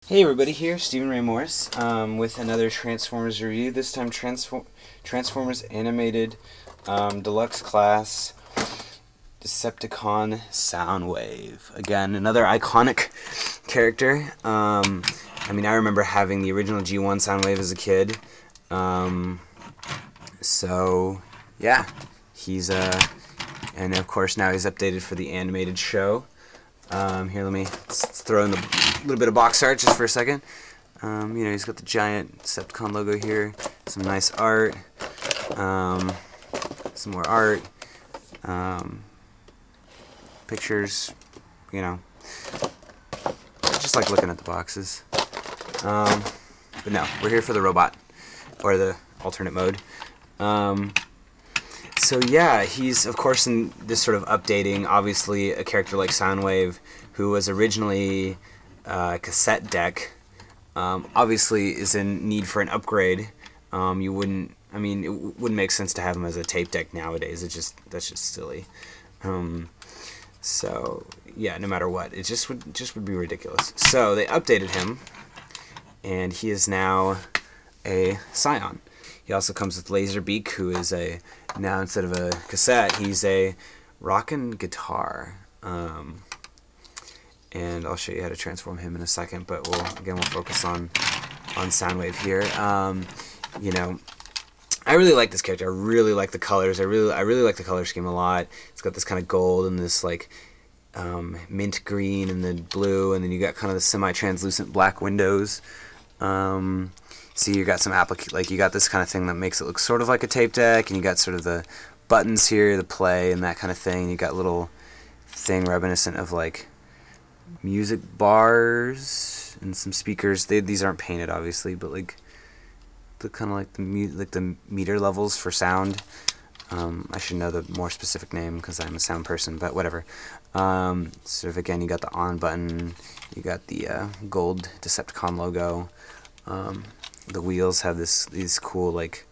Hey everybody, here Stephen Ray Morris with another Transformers review. This time Transformers Animated Deluxe Class Decepticon Soundwave. Again, another iconic character. I mean, I remember having the original G1 Soundwave as a kid. So yeah, he's and of course now he's updated for the animated show. Here, let me throw in a little bit of box art just for a second. You know, he's got the giant Decepticon logo here, some nice art, some more art, pictures, you know. I just like looking at the boxes. But no, we're here for the robot, or the alternate mode. So yeah, he's of course in this sort of updating, obviously a character like Soundwave, who was originally a cassette deck, obviously is in need for an upgrade. You wouldn't, I mean, it wouldn't make sense to have him as a tape deck nowadays. That's just silly. So yeah, no matter what, it just would be ridiculous. So they updated him, and he is now a Scion. He also comes with Laserbeak, who is now instead of a cassette, he's a rockin' guitar. And I'll show you how to transform him in a second, but we'll focus on Soundwave here. You know, I really like this character. I really like the colors. I really like the color scheme a lot. It's got this kind of gold and this like mint green and then blue, and then you got kind of the semi-translucent black windows. See, you got some you got this kind of thing that makes it look sort of like a tape deck, and you got sort of the buttons here, the play and that kind of thing. You got a little thing reminiscent of like music bars and some speakers. These aren't painted obviously, but like the kind of like the meter levels for sound. I should know the more specific name because I'm a sound person, but whatever. Sort of again, you got the on button, you got the gold Decepticon logo. The wheels have these cool, like,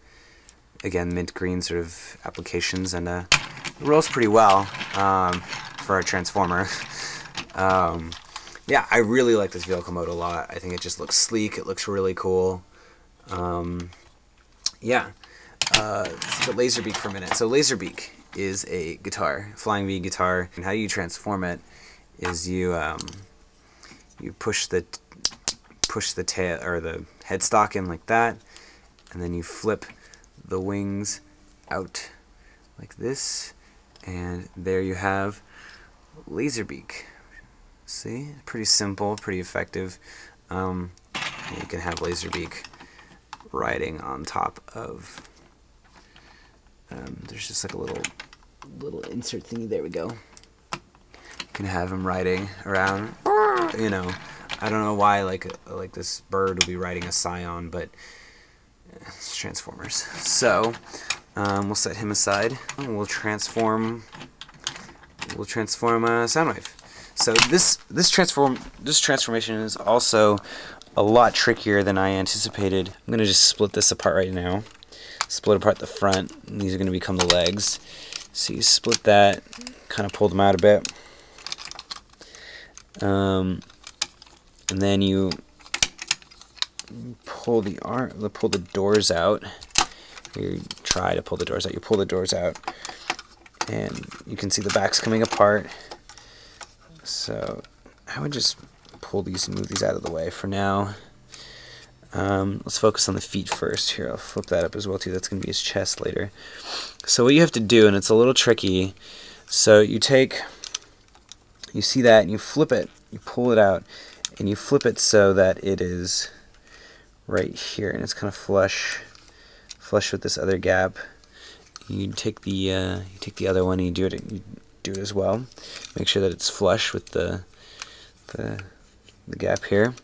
again, mint green sort of applications, and it rolls pretty well for a Transformer. Yeah, I really like this vehicle mode a lot. I think it just looks sleek. It looks really cool. Yeah. Let's look at Laserbeak for a minute. So Laserbeak is a guitar, flying V guitar, and how you transform it is you push the tail or the headstock in like that, and then you flip the wings out like this, and there you have Laserbeak. See, pretty simple, pretty effective. You can have Laserbeak riding on top of. There's just like a little insert thingy. There we go. You can have him riding around. You know. I don't know why like this bird would be riding a Scion, but it's Transformers. So we'll set him aside. We'll transform Soundwave. So this transformation is also a lot trickier than I anticipated. I'm gonna just split this apart right now. Split apart the front, and these are gonna become the legs. So you split that, kind of pull them out a bit. And then you pull the doors out. You try to pull the doors out. You pull the doors out, and you can see the backs coming apart. So I would just pull these and move these out of the way for now. Let's focus on the feet first. Here, I'll flip that up as well too. That's going to be his chest later. So what you have to do, and it's a little tricky. So you see that, and you flip it. You pull it out. And you flip it so that it is right here, and it's kind of flush with this other gap. You take the other one, and you do it as well. Make sure that it's flush with the gap here.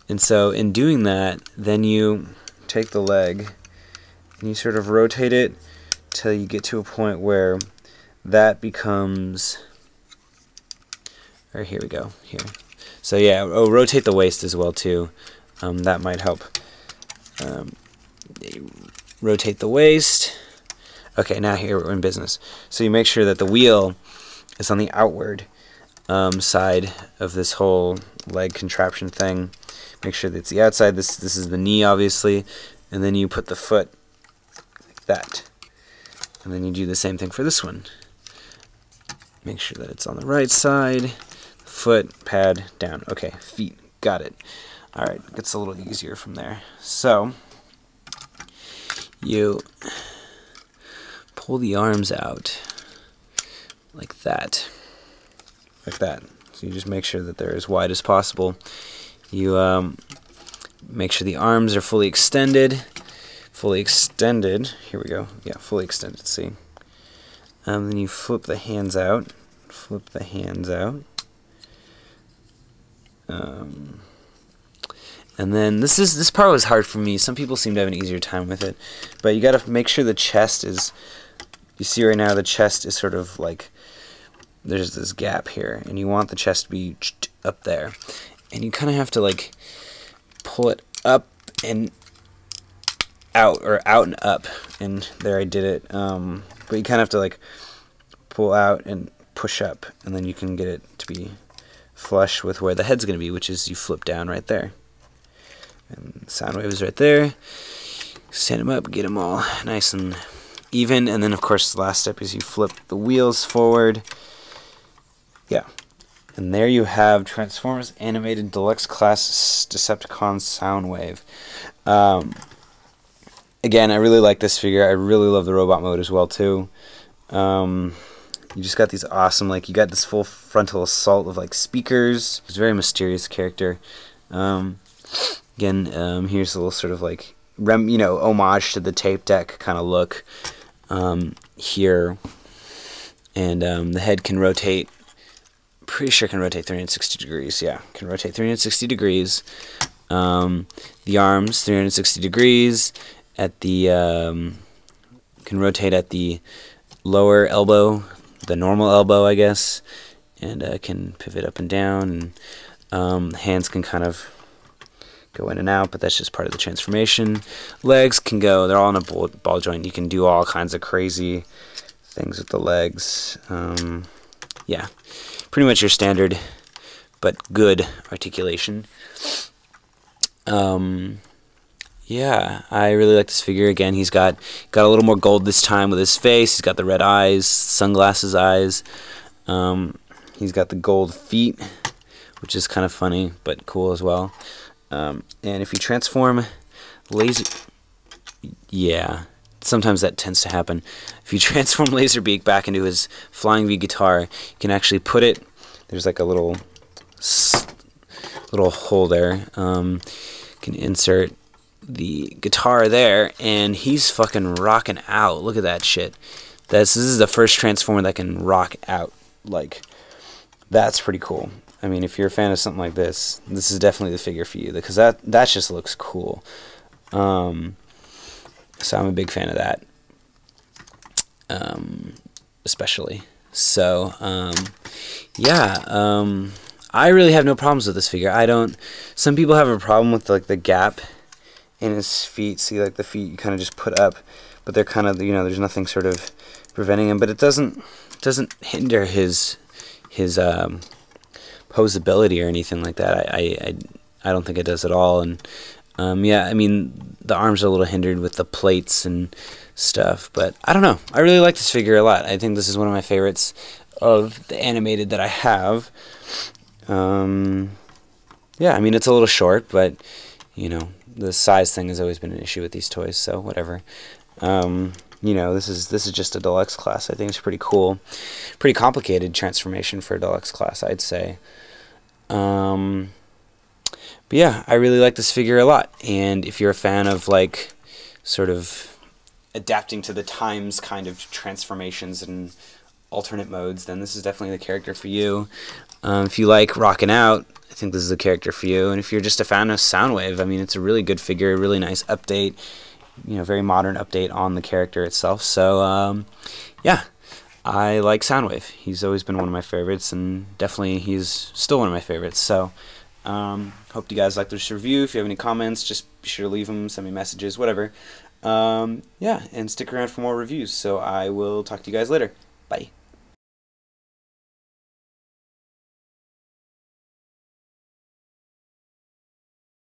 And so in doing that, then you take the leg and you sort of rotate it till you get to a point where that becomes. Or here we go. Here. So yeah, rotate the waist as well too. That might help. Rotate the waist. Okay, now here we're in business. So you make sure that the wheel is on the outward side of this whole leg contraption thing. make sure that it's the outside. This is the knee, obviously, and then you put the foot like that, and then you do the same thing for this one. Make sure that it's on the right side. Foot, pad, down. Okay, feet, got it. All right, it gets a little easier from there. So you pull the arms out like that. Like that. So you just make sure that they're as wide as possible. You make sure the arms are fully extended. Fully extended. Here we go. Yeah, fully extended. See. Then you flip the hands out. Flip the hands out. And then this part was hard for me. Some people seem to have an easier time with it, but you got to make sure the chest is. You see right now the chest is sort of like there's this gap here, and you want the chest to be up there, and you kind of have to like pull it up and out, or out and up, and there I did it. But you kind of have to like pull out and push up, and then you can get it to be flush with where the head's going to be, which is you flip down right there. And Soundwave is right there. Stand them up, get them all nice and even, and then of course the last step is you flip the wheels forward. Yeah. And there you have Transformers Animated Deluxe Class Decepticon Soundwave. Again, I really like this figure. I really love the robot mode as well too. You just got these awesome, like, you got this full frontal assault of like speakers. It's a very mysterious character. Again, here's a little sort of like homage to the tape deck kind of look here, and the head can rotate. Pretty sure it can rotate 360 degrees. Yeah, can rotate 360 degrees. The arms 360 degrees. At the can rotate at the lower elbow, the normal elbow, I guess, and can pivot up and down. And hands can kind of go in and out, but that's just part of the transformation. Legs can go, they're all in a ball joint. You can do all kinds of crazy things with the legs. Yeah, pretty much your standard, but good articulation. Yeah, I really like this figure. Again, he's got a little more gold this time with his face. He's got the red eyes, sunglasses eyes. He's got the gold feet, which is kind of funny, but cool as well. And if you transform Laser... Yeah, sometimes that tends to happen. If you transform Laserbeak back into his Flying V guitar, you can actually put it... There's like a little hole there. Can insert the guitar there, and he's fucking rocking out. Look at that shit. This is the first Transformer that can rock out. Like, that's pretty cool. I mean, if you're a fan of something like this, this is definitely the figure for you, because that just looks cool. So I'm a big fan of that, especially. So yeah, I really have no problems with this figure. I don't. Some people have a problem with like the gap in his feet. See, like the feet you kind of just put up, but they're kind of, there's nothing sort of preventing him. But it doesn't hinder his posability or anything like that. I don't think it does at all. And yeah, I mean, the arms are a little hindered with the plates and stuff, but I don't know. I really like this figure a lot. I think this is one of my favorites of the animated that I have. Yeah, I mean, it's a little short, but the size thing has always been an issue with these toys, so whatever. This is just a deluxe class. I think it's pretty cool. Pretty complicated transformation for a deluxe class, I'd say. But yeah, I really like this figure a lot. And if you're a fan of like sort of adapting to the times kind of transformations and alternate modes, then this is definitely the character for you. If you like rocking out, I think this is the character for you. And if you're just a fan of Soundwave, I mean, it's a really good figure, a really nice update, very modern update on the character itself. So yeah, I like Soundwave. He's always been one of my favorites, and definitely he's still one of my favorites. So hope you guys like this review. If you have any comments, just be sure to leave them, send me messages, whatever. Yeah, and stick around for more reviews. So I will talk to you guys later. Bye.